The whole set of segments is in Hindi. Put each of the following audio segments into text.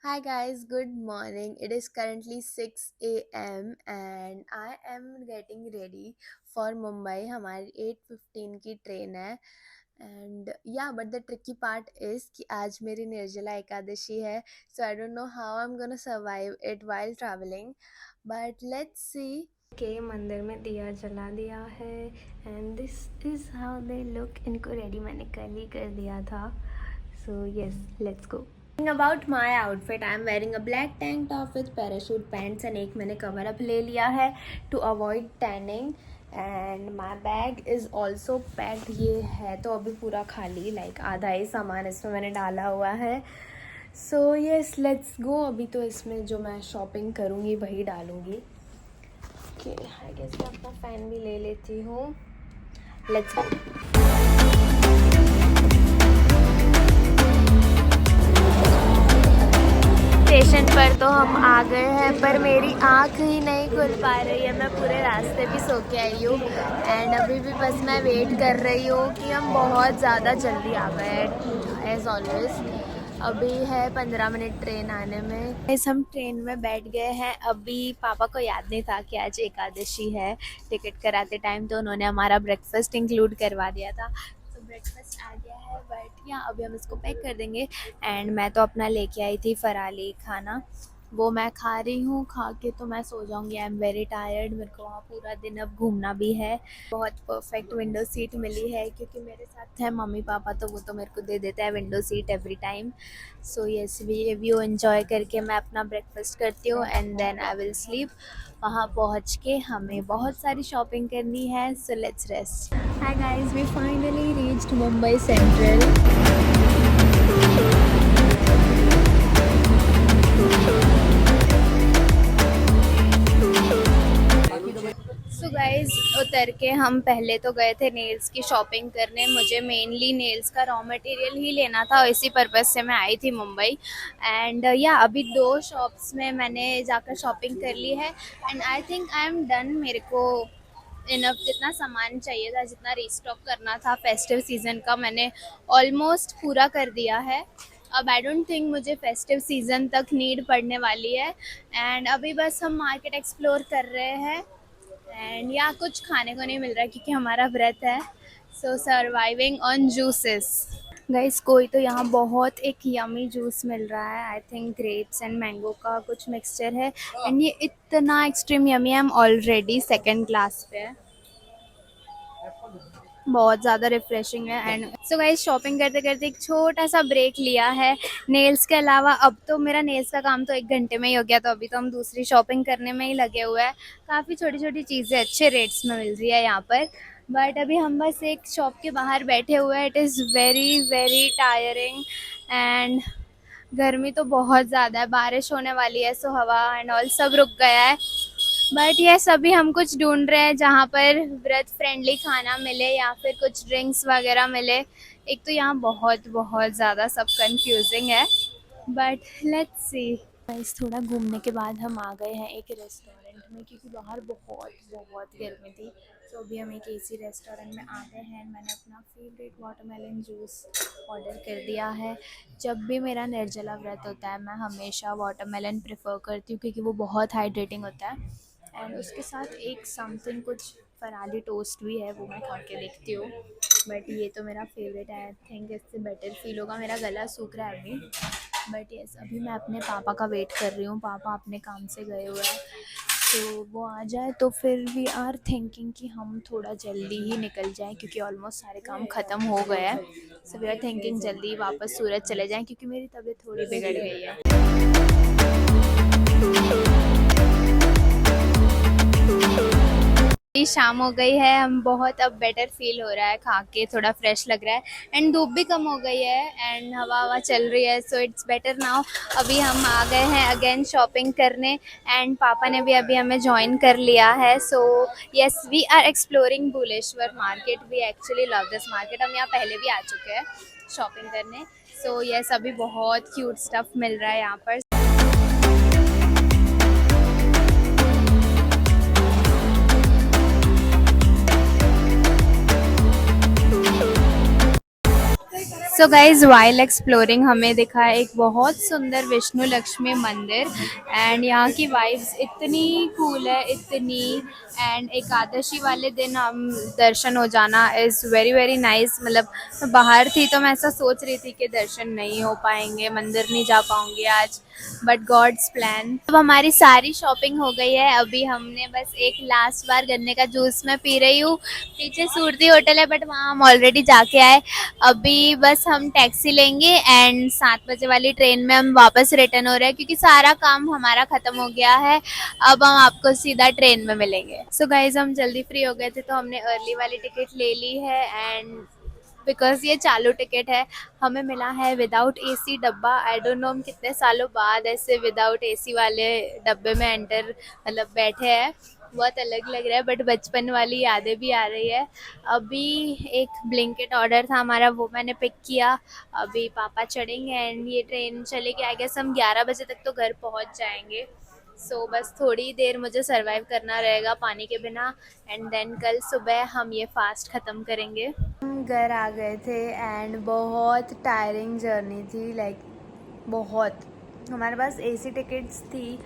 Hi guys, good morning. It is currently 6 a.m. and I am getting ready for Mumbai. हमारी 8:15 की ट्रेन है and yeah, but the tricky part is कि आज मेरी निर्जला एकादशी है, so I don't know how I'm gonna survive it while traveling, but let's see. के मंदिर में दिया जला दिया है and this is how they look. इनको रेडी मैंने कल ही कर दिया था, so yes, let's go. About my outfit, I am wearing a black tank top with parachute pants and एक मैंने cover up ले लिया है to avoid tanning and my bag is also packed. ये है तो अभी पूरा खाली, like आधा ही सामान इसमें मैंने डाला हुआ है. So yes, let's go. अभी तो इसमें जो मैं शॉपिंग करूँगी वही डालूँगी. Okay, I guess मैं अपना फ़ैन भी ले लेती हूँ. Let's go. स्टेशन पर तो हम आ गए हैं, पर मेरी आँख ही नहीं खुल पा रही है. मैं पूरे रास्ते भी सो के आई हूँ एंड अभी भी बस मैं वेट कर रही हूँ कि हम बहुत ज़्यादा जल्दी आ गए एज ऑलवेज. अभी है 15 मिनट ट्रेन आने में. इस हम ट्रेन में बैठ गए हैं. अभी पापा को याद नहीं था कि आज एकादशी है. टिकट कराते टाइम तो उन्होंने हमारा ब्रेकफास्ट इंक्लूड करवा दिया था, तो ब्रेकफास्ट आ गया है. बट या अभी हम इसको पैक कर देंगे एंड मैं तो अपना लेके आई थी फराली खाना, वो मैं खा रही हूँ. खा के तो मैं सो जाऊँगी. आई एम वेरी टायर्ड. मेरे को वहाँ पूरा दिन अब घूमना भी है. बहुत परफेक्ट विंडो सीट मिली है क्योंकि मेरे साथ है मम्मी पापा, तो वो तो मेरे को दे देता है window seat every time. So yes, we view enjoy करके मैं अपना ब्रेकफास्ट करती हूँ and then I will sleep. वहाँ पहुँच के हमें बहुत सारी शॉपिंग करनी है. So let's rest. Hi guys, we finally reached Mumbai central. So guys, उतर के हम पहले तो गए थे नेल्स की शॉपिंग करने. मुझे मेनली नेल्स का रॉ मटेरियल ही लेना था, इसी पर्पज़ से मैं आई थी मुंबई. एंड या अभी 2 शॉप्स में मैंने जाकर शॉपिंग कर ली है and I think I am done. मेरे को इनफ जितना सामान चाहिए था, जितना रीस्टॉक करना था फेस्टिव सीज़न का, मैंने ऑलमोस्ट पूरा कर दिया है. अब आई डोंट थिंक मुझे फेस्टिव सीज़न तक नीड पड़ने वाली है. एंड अभी बस हम मार्केट एक्सप्लोर कर रहे हैं एंड या कुछ खाने को नहीं मिल रहा है क्योंकि हमारा व्रत है. सो सर्वाइविंग ऑन जूसेस. गाइस, कोई तो यहाँ बहुत एक यमी जूस मिल रहा है. I think grapes and mango का कुछ मिक्सचर है एंड ये इतना एक्सट्रीम यमी है. I am already second class पे है. बहुत ज़्यादा रिफ्रेशिंग है. एंड सो गाइस, शॉपिंग करते करते एक छोटा सा ब्रेक लिया है नेल्स के अलावा. अब तो मेरा नेल्स का काम तो 1 घंटे में ही हो गया, तो अभी तो हम दूसरी शॉपिंग करने में ही लगे हुए हैं. काफ़ी छोटी छोटी चीज़ें अच्छे रेट्स में मिल रही है यहाँ पर. बट अभी हम बस एक शॉप के बाहर बैठे हुए हैं. It is very very tiring and गर्मी तो बहुत ज़्यादा है. बारिश होने वाली है, सो हवा एंड ऑल सब रुक गया है. बट ये सभी हम कुछ ढूंढ रहे हैं जहाँ पर व्रत फ्रेंडली खाना मिले या फिर कुछ ड्रिंक्स वगैरह मिले. एक तो यहाँ बहुत बहुत ज़्यादा सब कंफ्यूजिंग है, बट लेट्स सी. गाइस, थोड़ा घूमने के बाद हम आ गए हैं एक रेस्टोरेंट में क्योंकि बाहर बहुत बहुत गर्मी थी. तो अभी हम एक एसी रेस्टोरेंट में आ गए हैं. मैंने अपना फेवरेट वाटरमेलन जूस ऑर्डर कर दिया है. जब भी मेरा निर्जला व्रत होता है मैं हमेशा वाटरमेलन प्रेफर करती हूँ क्योंकि वो बहुत हाइड्रेटिंग होता है. एंड उसके साथ एक समथिंग कुछ फराली टोस्ट भी है, वो मैं खा के देखती हूँ. बट ये तो मेरा फेवरेट है. आई थिंक इससे बेटर फील होगा. मेरा गला सूख रहा है अभी. बट यस, अभी मैं अपने पापा का वेट कर रही हूँ. पापा अपने काम से गए हुए हैं, तो वो आ जाए तो फिर वी आर थिंकिंग कि हम थोड़ा जल्दी ही निकल जाएं क्योंकि ऑलमोस्ट सारे काम ख़त्म हो गए हैं. सो वी आर थिंकिंग जल्दी वापस सूरत चले जाएं क्योंकि मेरी तबीयत थोड़ी बिगड़ गई है. शाम हो गई है. हम बहुत अब बेटर फील हो रहा है, खा के थोड़ा फ्रेश लग रहा है एंड धूप भी कम हो गई है एंड हवा चल रही है. So it's better now. अभी हम आ गए हैं अगेन शॉपिंग करने एंड पापा ने भी अभी हमें ज्वाइन कर लिया है. So yes, we are exploring Bhubaneswar market. We actually love this market. हम यहाँ पहले भी आ चुके हैं शॉपिंग करने. सो येस, अभी बहुत क्यूट स्टफ मिल रहा है यहाँ पर. सो गाइज वाइल एक्सप्लोरिंग हमें दिखा एक बहुत सुंदर विष्णु लक्ष्मी मंदिर एंड यहाँ की वाइब्स इतनी कूल है इतनी। एंड एकादशी वाले दिन हम दर्शन हो जाना इज़ वेरी वेरी नाइस। मतलब मैं बाहर थी तो मैं ऐसा सोच रही थी कि दर्शन नहीं हो पाएंगे, मंदिर नहीं जा पाऊंगी आज, बट गॉड्स प्लान। अब हमारी सारी शॉपिंग हो गई है, अभी हमने बस एक लास्ट बार गन्ने का जूस मैं पी रही हूँ। पीछे सूरती होटल है बट वहाँ हम ऑलरेडी जाके आए। अभी बस हम टैक्सी लेंगे एंड 7 बजे वाली ट्रेन में हम वापस रिटर्न हो रहे हैं क्योंकि सारा काम हमारा खत्म हो गया है। अब हम आपको सीधा ट्रेन में मिलेंगे। सो गाइज हम जल्दी फ्री हो गए थे तो हमने अर्ली वाली टिकट ले ली है एंड बिकॉज ये चालू टिकट है। हमें मिला है विदाउट एसी डब्बा। आई डोंट नो हम कितने सालों बाद ऐसे विदाउट एसी वाले डब्बे में एंटर मतलब बैठे हैं। बहुत अलग लग रहा है बट बचपन वाली यादें भी आ रही है। अभी एक ब्लिंकिट ऑर्डर था हमारा, वो मैंने पिक किया। अभी पापा चढ़ेंगे एंड ये ट्रेन चलेगी। आई गेस हम 11 बजे तक तो घर पहुंच जाएंगे। सो बस थोड़ी देर मुझे सरवाइव करना रहेगा पानी के बिना एंड देन कल सुबह हम ये फास्ट ख़त्म करेंगे। हम घर आ गए थे एंड बहुत टायरिंग जर्नी थी, लाइक बहुत। हमारे पास एसी टिकट्स थी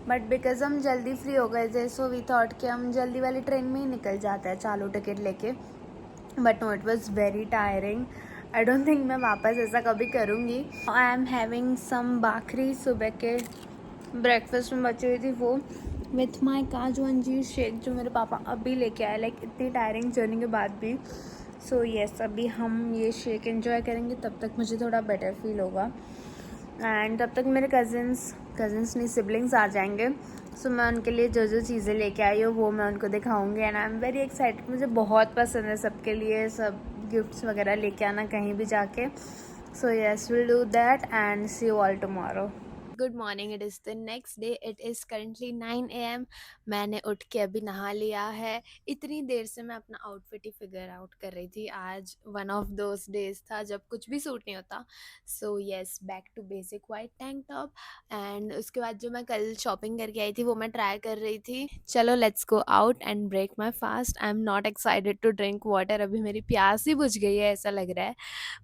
बट बिकॉज हम जल्दी फ्री हो गए थे सो वी थॉट कि हम जल्दी वाली ट्रेन में ही निकल जाते हैं चालू टिकट लेके। But no, it was very tiring. I don't think मैं वापस ऐसा कभी करूँगी। आई एम हैविंग सम बाखरी, सुबह के ब्रेकफास्ट में बची हुई थी वो, विथ माई काजू अंजीर शेक जो मेरे पापा अभी लेके आए, लाइक इतनी टायरिंग जर्नी के बाद भी। सो येस, अभी हम ये शेक एंजॉय करेंगे, तब तक मुझे थोड़ा बेटर फील होगा एंड तब तक मेरे कज़न्स नहीं सिबलिंग्स आ जाएंगे। सो मैं उनके लिए जो जो चीज़ें लेके आई हूँ वो मैं उनको दिखाऊंगी and I am very excited. मुझे बहुत पसंद है सबके लिए सब गिफ्ट्स वगैरह लेके आना कहीं भी जाके। So yes, will do that and see you all tomorrow. Good morning, it is the next day. It is currently 9 AM। मैंने उठ के अभी नहा लिया है। इतनी देर से मैं अपना आउटफिट ही फिगर आउट कर रही थी। आज वन ऑफ दोज डेज था जब कुछ भी सूट नहीं होता। So yes, back to basic white tank top and उसके बाद जो मैं कल शॉपिंग करके आई थी वो मैं ट्राई कर रही थी। चलो let's go out and break my fast. I am not excited to drink water. अभी मेरी प्यास ही बुझ गई है ऐसा लग रहा है।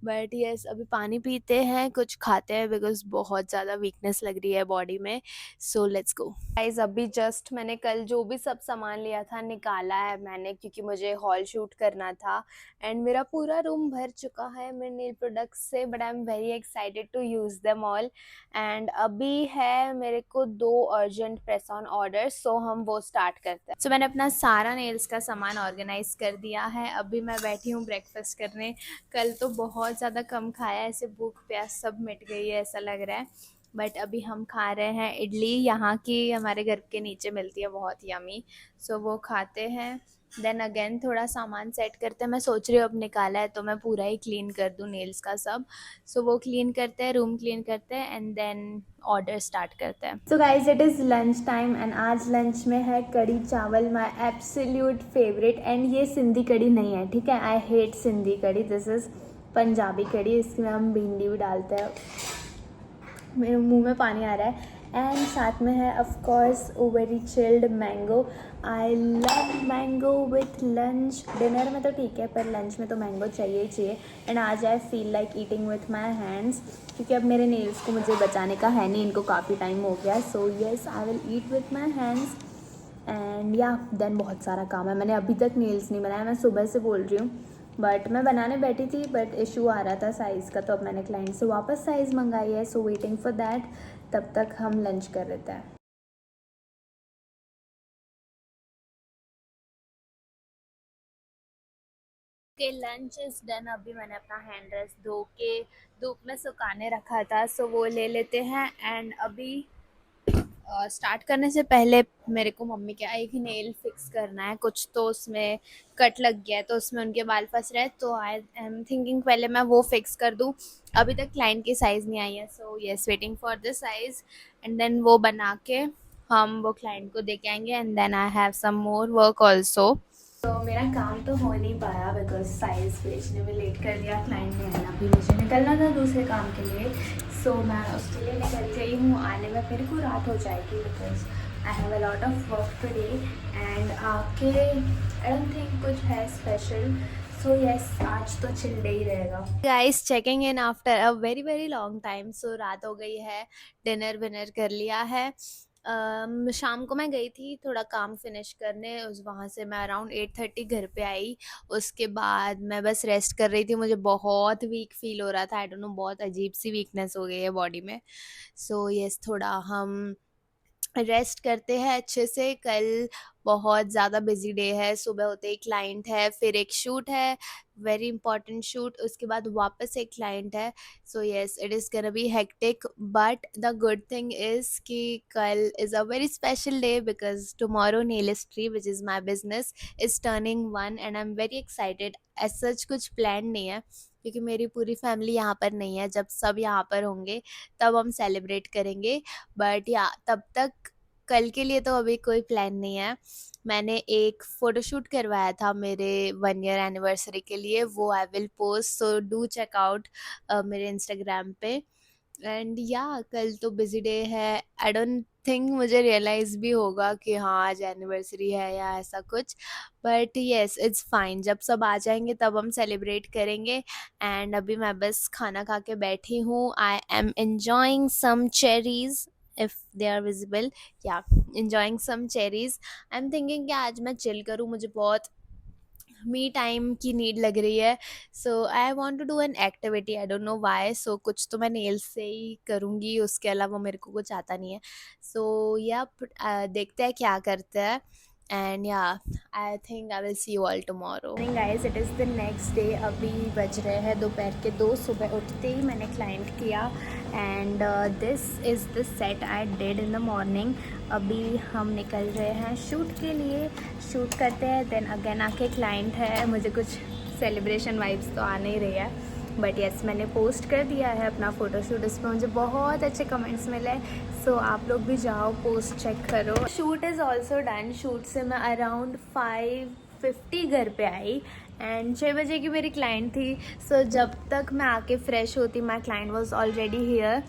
बट येस, अभी पानी पीते हैं, कुछ खाते हैं बिकॉज बहुत ज़्यादा वीकनेस लग रही है बॉडी में। So let's go guys. अभी जस्ट मैंने कल जो भी सब सामान लिया था निकाला है मैंने क्योंकि मुझे हॉल शूट करना था एंड मेरा पूरा रूम भर चुका है मेरे नेल प्रोडक्ट्स से। But I am very excited to use them all and अभी है मेरे को 2 urgent press on order. So हम वो स्टार्ट करते हैं। सो मैंने अपना सारा नेल्स का सामान ऑर्गेनाइज कर दिया है। अभी मैं बैठी हूँ ब्रेकफास्ट करने। कल तो बहुत ज़्यादा कम खाया, ऐसे भूख प्यास सब मिट गई है ऐसा लग रहा है। बट अभी हम खा रहे हैं इडली, यहाँ की हमारे घर के नीचे मिलती है, बहुत यमी। सो वो खाते हैं देन अगेन थोड़ा सामान सेट करते हैं। मैं सोच रही हूँ अब निकाला है तो मैं पूरा ही क्लीन कर दूँ नेल्स का सब। सो वो क्लीन करते हैं, रूम क्लीन करते हैं एंड देन ऑर्डर स्टार्ट करते हैं। So guys, it is lunch time and आज लंच में है कड़ी चावल, माई एब्सोल्यूट फेवरेट। एंड ये सिंधी कड़ी नहीं है, ठीक है, आई हेट सिंधी कड़ी, दिस इज़ पंजाबी कड़ी। इसमें हम भिंडी भी डालते हैं। मेरे मुंह में पानी आ रहा है। एंड साथ में है of course very chilled mango. I love mango with lunch. Dinner में तो ठीक है पर लंच में तो मैंगो चाहिए ही चाहिए। एंड आज I feel like eating with my hands क्योंकि अब मेरे नेल्स को मुझे बचाने का है नहीं, इनको काफ़ी टाइम हो गया। So yes, I will eat with my hands and या देन बहुत सारा काम है। मैंने अभी तक नेल्स नहीं बनाया, मैं सुबह से बोल रही हूँ बट मैं बनाने बैठी थी बट इशू आ रहा था साइज़ का। तो अब मैंने क्लाइंट से वापस साइज़ मंगाई है। So waiting for that. तब तक हम लंच कर लेते हैं। के लंच इज़ डन। अभी मैंने अपना हैंड ड्रेस धो के धूप में सुखाने रखा था सो वो ले लेते हैं। एंड अभी स्टार्ट करने से पहले मेरे को मम्मी का एक नेल फिक्स करना है, कुछ तो उसमें कट लग गया है तो उसमें उनके बाल फंस रहे हैं। तो आई एम थिंकिंग पहले मैं वो फिक्स कर दूँ। अभी तक क्लाइंट की साइज़ नहीं आई है so yes, waiting for the size and then वो बना के हम वो क्लाइंट को दे के आएंगे and then I have some more work also. तो मेरा काम तो हो नहीं पाया बिकॉज साइज़ भेजने में लेट कर दिया क्लाइंट ने एंड अभी मुझे निकलना था दूसरे काम के लिए। सो मैं उसके लिए निकल गई हूँ। आने में मेरे को रात हो जाएगी because I have a lot of work today and आके आई डोंट थिंक कुछ है स्पेशल। सो यस, आज तो चिल डे ही रहेगा। Guys, checking in after a very very long time. So रात हो गई है, डिनर विनर कर लिया है। शाम को मैं गई थी थोड़ा काम फिनिश करने, उस वहाँ से मैं अराउंड 8:30 घर पे आई। उसके बाद मैं बस रेस्ट कर रही थी, मुझे बहुत वीक फील हो रहा था, आई डोंट नो, बहुत अजीब सी वीकनेस हो गई है बॉडी में। सो यस, थोड़ा हम रेस्ट करते हैं अच्छे से। कल बहुत ज़्यादा बिजी डे है, सुबह होते ही क्लाइंट है, फिर एक शूट है, वेरी इंपॉर्टेंट शूट, उसके बाद वापस एक क्लाइंट है। So yes, it is gonna be hectic, but the good thing is कि कल is a very special day because tomorrow Nailistry which is my business is turning 1 and I am very excited. As such कुछ प्लान नहीं है क्योंकि मेरी पूरी फैमिली यहाँ पर नहीं है, जब सब यहाँ पर होंगे तब हम सेलिब्रेट करेंगे। बट या तब तक कल के लिए तो अभी कोई प्लान नहीं है। मैंने एक फ़ोटोशूट करवाया था मेरे 1 ईयर एनिवर्सरी के लिए, वो I will post, so do check out मेरे इंस्टाग्राम पे। एंड या कल तो बिजी डे है, आई डोंट थिंक मुझे रियलाइज़ भी होगा कि हाँ आज एनिवर्सरी है या ऐसा कुछ, बट येस इट्स फाइन, जब सब आ जाएंगे तब हम सेलिब्रेट करेंगे। एंड अभी मैं बस खाना खा के बैठी हूँ, I am enjoying some cherries if they are visible, yeah, enjoying some cherries। I'm thinking कि आज मैं चिल करूँ, मुझे बहुत मी टाइम की नीड लग रही है। So I want to do an activity, I don't know why. So कुछ तो मैं नेल्स से ही करूँगी, उसके अलावा मेरे को कुछ आता नहीं है। सो या देखते हैं क्या करते हैं। एंड या I think I will see you all tomorrow. Guys, it is the next day, अभी बज रहे हैं दोपहर के 2। सुबह उठते ही मैंने क्लाइंट किया and this is the set I did in the morning. अभी हम निकल रहे हैं शूट के लिए, शूट करते हैं, देन अगेन आके क्लाइंट है। मुझे कुछ सेलिब्रेशन वाइब्स तो आ नहीं रही है, बट येस मैंने पोस्ट कर दिया है अपना फ़ोटोशूट, इस पर मुझे बहुत अच्छे कमेंट्स मिले। सो आप लोग भी जाओ, पोस्ट चेक करो। Shoot is also done. Shoot से मैं अराउंड 5:50 घर पे आई एंड 6 बजे की मेरी क्लाइंट थी। सो जब तक मैं आके फ्रेश होती, my client was already here,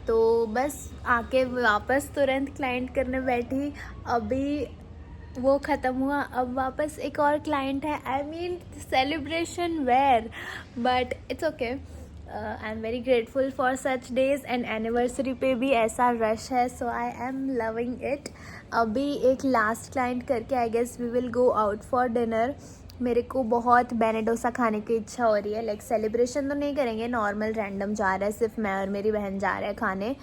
तो बस आके वापस तुरंत क्लाइंट करने बैठी। अभी वो ख़त्म हुआ, अब वापस एक और क्लाइंट है। I mean celebration where, but it's okay. I am very grateful for such days and anniversary पे भी ऐसा रश है, so I am loving it. अभी एक लास्ट क्लाइंट करके I guess we will go out for dinner. मेरे को बहुत बेने डोसा खाने की इच्छा हो रही है। लाइक सेलिब्रेशन तो नहीं करेंगे, नॉर्मल रैंडम जा रहा है, सिर्फ मैं और मेरी बहन जा रहे हैं खाने।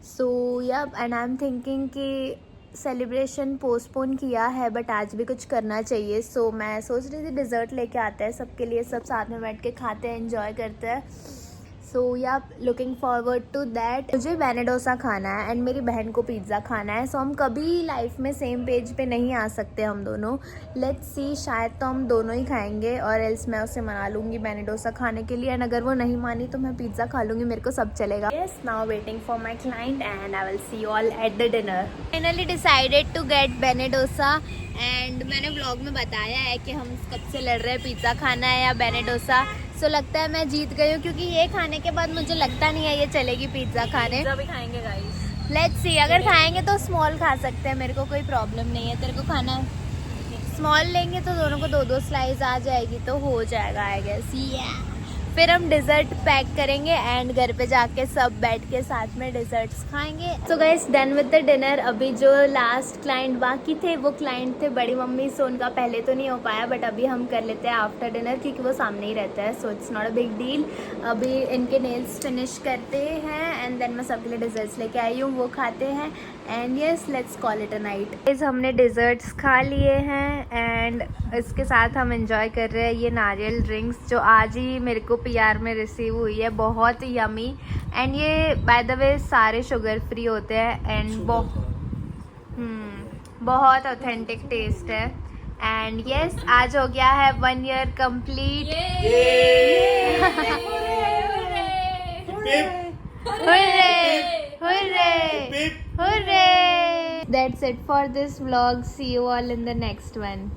सो या एंड आई एम थिंकिंग कि सेलिब्रेशन पोस्टपोन किया है बट आज भी कुछ करना चाहिए। सो मैं सोच रही थी डिज़र्ट लेके आते हैं सबके लिए, सब साथ में बैठ के खाते हैं, एंजॉय करते हैं। सो या लुकिंग फॉरवर्ड टू दैट। मुझे बेने डोसा खाना है एंड मेरी बहन को पिज़्ज़ा खाना है। सो हम कभी लाइफ में सेम पेज पे नहीं आ सकते हम दोनों। लेट्स सी, शायद तो हम दोनों ही खाएंगे और एल्स मैं उसे मना लूँगी बेने डोसा खाने के लिए, एंड अगर वो नहीं मानी तो मैं पिज़्ज़ा खा लूँगी, मेरे को सब चलेगा। Yes, now waiting for my client and I will see you all at the dinner. Finally decided to get benne dosa and मैंने व्लॉग में बताया है कि हम कब से लड़ रहे हैं, पिज़्ज़ा खाना है या बेने डोसा। सो लगता है मैं जीत गई हूँ क्योंकि ये खाने के बाद मुझे लगता नहीं है ये चलेगी पिज़्ज़ा खाने। पिज़्ज़ा भी खाएंगे गाइस, लेट्स सी, अगर खाएंगे तो स्मॉल खा सकते हैं, मेरे को कोई प्रॉब्लम नहीं है। तेरे को खाना है स्मॉल, लेंगे तो दोनों को 2-2 स्लाइस आ जाएगी तो हो जाएगा आई गेस। फिर हम डिज़र्ट पैक करेंगे एंड घर पे जाके सब बैठ के साथ में डिज़र्ट्स खाएंगे। So guys, done with the dinner. अभी जो लास्ट क्लाइंट बाकी थे वो क्लाइंट थे बड़ी मम्मी, सो उनका पहले तो नहीं हो पाया बट अभी हम कर लेते हैं आफ्टर डिनर क्योंकि वो सामने ही रहता है, so it's not a big deal. अभी इनके नेल्स फिनिश करते हैं एंड देन मैं सबके लिए डिज़र्ट्स लेके आई हूँ, वो खाते हैं and yes let's call it a night. Guys, हमने डिज़र्ट्स खा लिए हैं एंड इसके साथ हम एंजॉय कर रहे हैं ये नारियल ड्रिंक्स जो आज ही मेरे को पीआर में रिसीव हुई है, बहुत यमी। एंड ये बाय द वे सारे शुगर फ्री होते हैं एंड बहुत ऑथेंटिक टेस्ट है। एंड यस, आज हो गया है 1 year complete. That's it for this vlog. See you all in the next one.